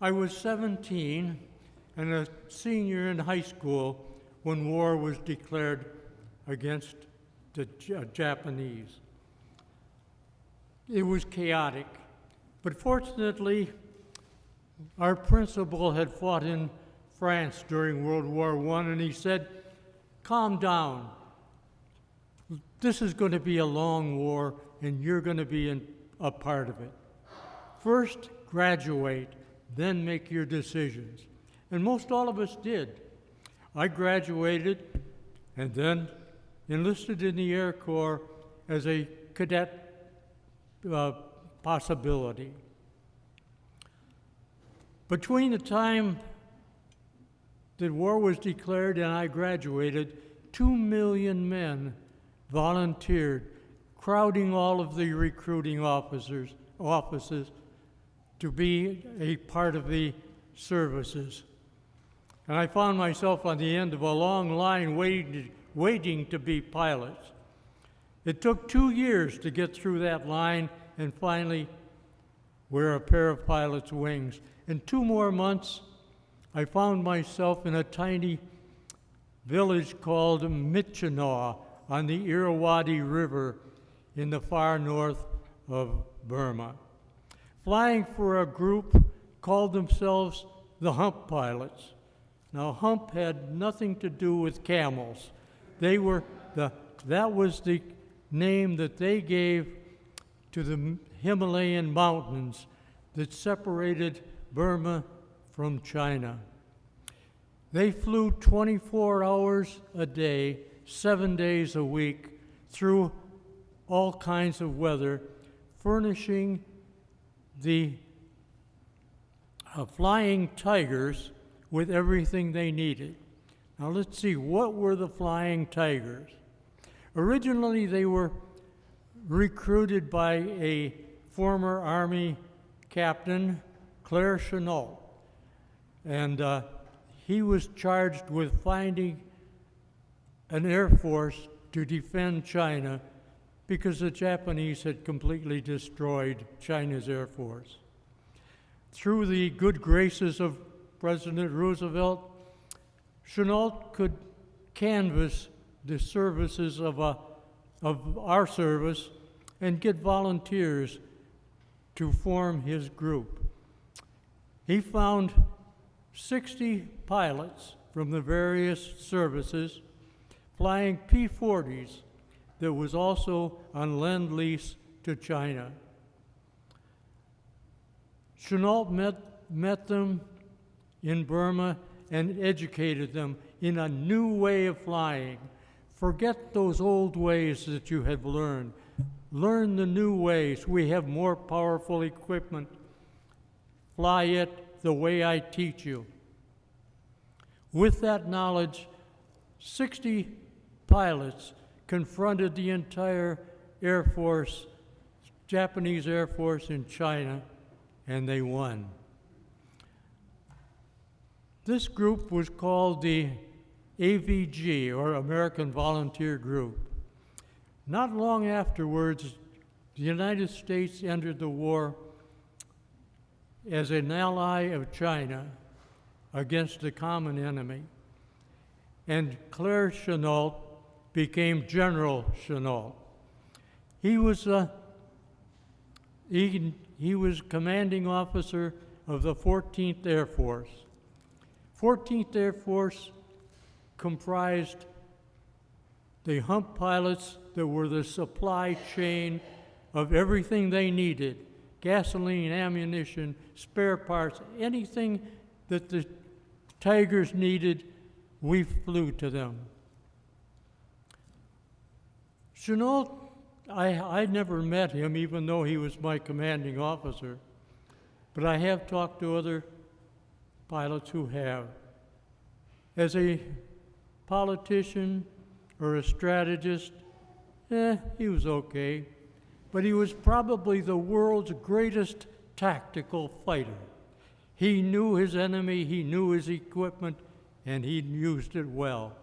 I was 17 and a senior in high school when war was declared against the Japanese. It was chaotic, but fortunately, our principal had fought in France during World War I, and he said, "Calm down. This is going to be a long war, and you're going to be a part of it. First, graduate, then make your decisions." And most all of us did. I graduated and then enlisted in the Air Corps as a cadet possibility. Between the time that war was declared and I graduated, 2 million men volunteered, crowding all of the recruiting offices to be a part of the services. And I found myself on the end of a long line waiting to be pilots. It took 2 years to get through that line and finally wear a pair of pilot's wings. In 2 more months, I found myself in a tiny village called Michinaw on the Irrawaddy River in the far north of Burma, flying for a group called themselves the Hump Pilots. Now, Hump had nothing to do with camels. That was the name that they gave to the Himalayan mountains that separated Burma from China. They flew 24 hours a day, 7 days a week, through all kinds of weather, furnishing the flying tigers with everything they needed. Now let's see, what were the flying tigers? Originally, they were recruited by a former Army captain, Claire Chennault, and he was charged with finding an air force to defend China because the Japanese had completely destroyed China's air force. Through the good graces of President Roosevelt, Chennault could canvass the services of our service and get volunteers to form his group. He found 60 pilots from the various services flying P-40s that was also on lend-lease to China. Chennault met them in Burma and educated them in a new way of flying. Forget those old ways that you have learned. Learn the new ways. We have more powerful equipment. Fly it the way I teach you. With that knowledge, 60 pilots confronted the entire Air Force, Japanese Air Force in China, and they won. This group was called the AVG, or American Volunteer Group. Not long afterwards, the United States entered the war as an ally of China against a common enemy. And Claire Chennault became General Chennault. He was commanding officer of the 14th Air Force. 14th Air Force comprised the Hump pilots that were the supply chain of everything they needed: gasoline, ammunition, spare parts, anything that the Tigers needed, we flew to them. Chennault, I never met him, even though he was my commanding officer, but I have talked to other pilots who have. As a politician or a strategist, he was okay, but he was probably the world's greatest tactical fighter. He knew his enemy, he knew his equipment, and he used it well.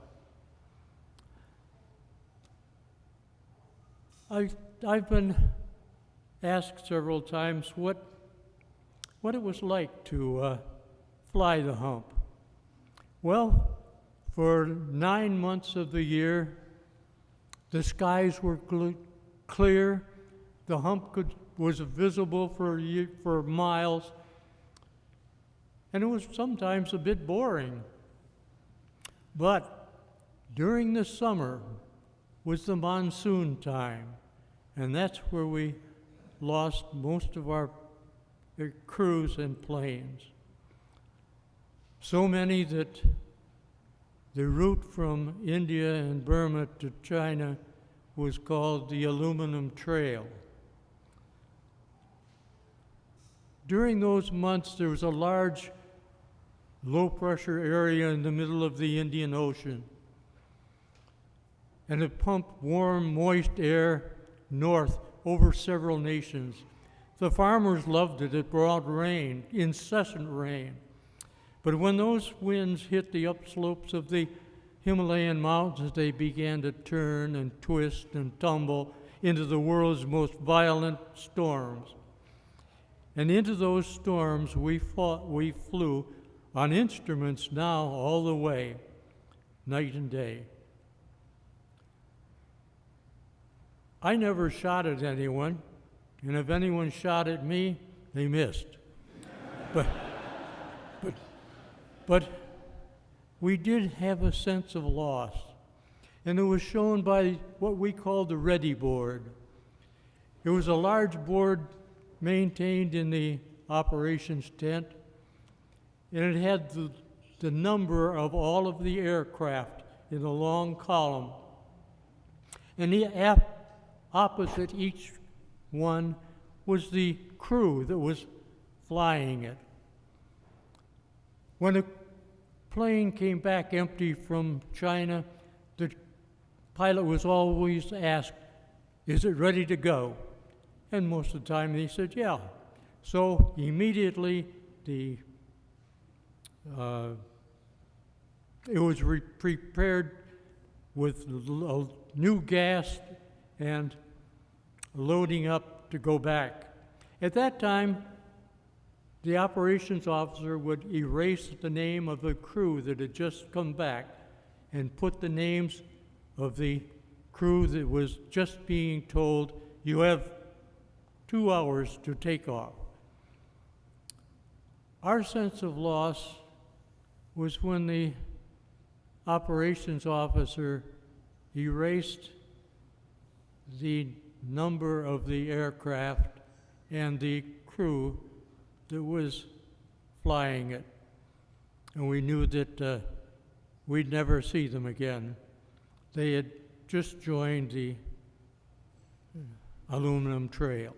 I've been asked several times, what what it was like to fly the hump. Well, for 9 months of the year, the skies were clear. The hump was visible for miles, and it was sometimes a bit boring. But during the summer was the monsoon time, and that's where we lost most of our crews and planes. So many that the route from India and Burma to China was called the Aluminum Trail. During those months, there was a large low-pressure area in the middle of the Indian Ocean, and it pumped warm, moist air north over several nations. The farmers loved it. It brought rain, incessant rain. But when those winds hit the upslopes of the Himalayan mountains, they began to turn and twist and tumble into the world's most violent storms. And into those storms we flew on instruments now all the way, night and day. I never shot at anyone, and if anyone shot at me, they missed. But we did have a sense of loss, and it was shown by what we called the ready board. It was a large board maintained in the operations tent, and it had the number of all of the aircraft in a long column. And opposite each one was the crew that was flying it. When a plane came back empty from China, the pilot was always asked, "Is it ready to go?" And most of the time he said, "Yeah." So immediately it was prepared with new gas and loading up to go back. At that time, the operations officer would erase the name of the crew that had just come back and put the names of the crew that was just being told, "You have 2 hours to take off." Our sense of loss was when the operations officer erased the number of the aircraft and the crew that was flying it. And we knew that we'd never see them again. They had just joined the Aluminum Trail.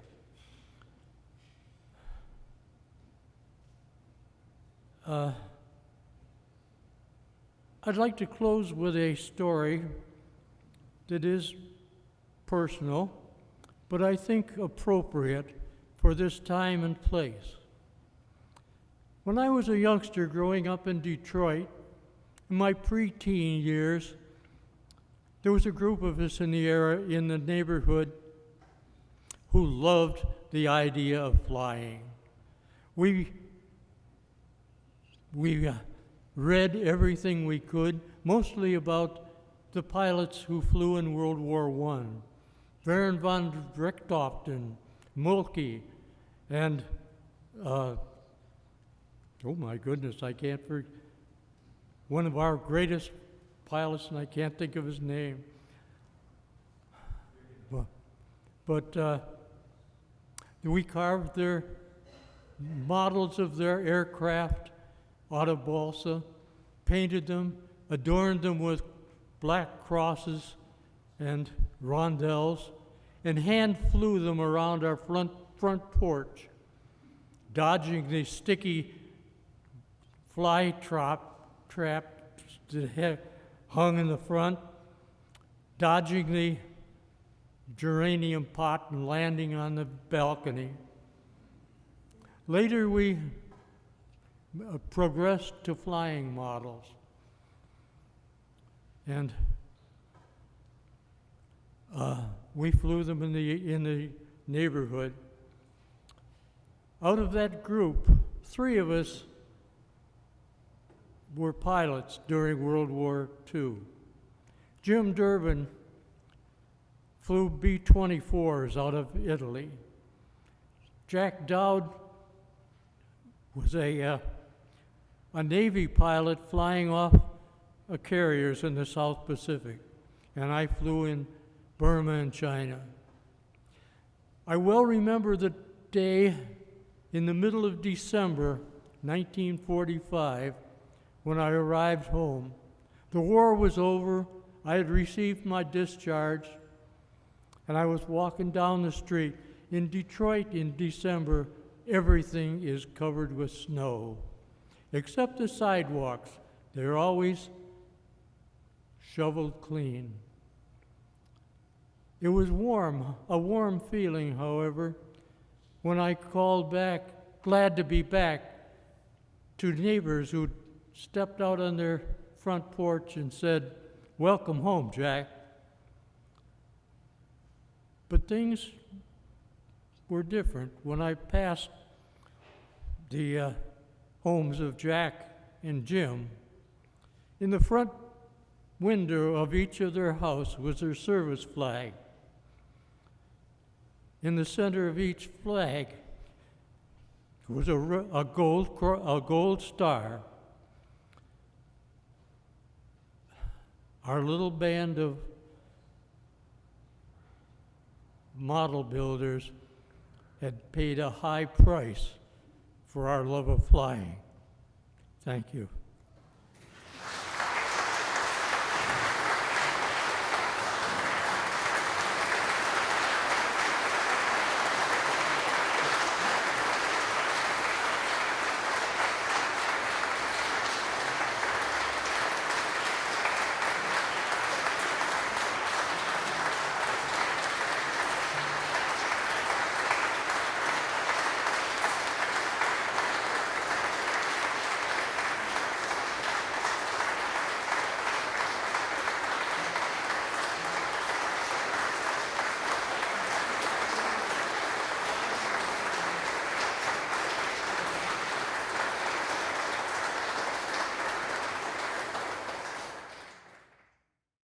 I'd like to close with a story that is personal, but I think appropriate for this time and place. When I was a youngster growing up in Detroit, in my preteen years, there was a group of us in the neighborhood who loved the idea of flying. We read everything we could, mostly about the pilots who flew in World War I. Baron von Richthofen, Moltke, and oh my goodness, I can't forget one of our greatest pilots, and I can't think of his name. But we carved their models of their aircraft out of balsa, painted them, adorned them with black crosses and rondelles, and hand flew them around our front porch, dodging the sticky fly trap that hung in the front, dodging the geranium pot and landing on the balcony. Later we progressed to flying models. And we flew them in the neighborhood. Out of that group, 3 of us were pilots during World War II. Jim Durbin flew B-24s out of Italy. Jack Dowd was a Navy pilot flying off carriers in the South Pacific, and I flew in Burma and China. I well remember the day in the middle of December 1945 when I arrived home. The war was over, I had received my discharge, and I was walking down the street. In Detroit in December, everything is covered with snow, except the sidewalks. They're always shoveled clean. It was warm, a warm feeling, however, when I called back, glad to be back, to neighbors who stepped out on their front porch and said, "Welcome home, Jack." But things were different when I passed the homes of Jack and Jim. In the front window of each of their house was their service flag. In the center of each flag was a gold star. Our little band of model builders had paid a high price for our love of flying. Thank you.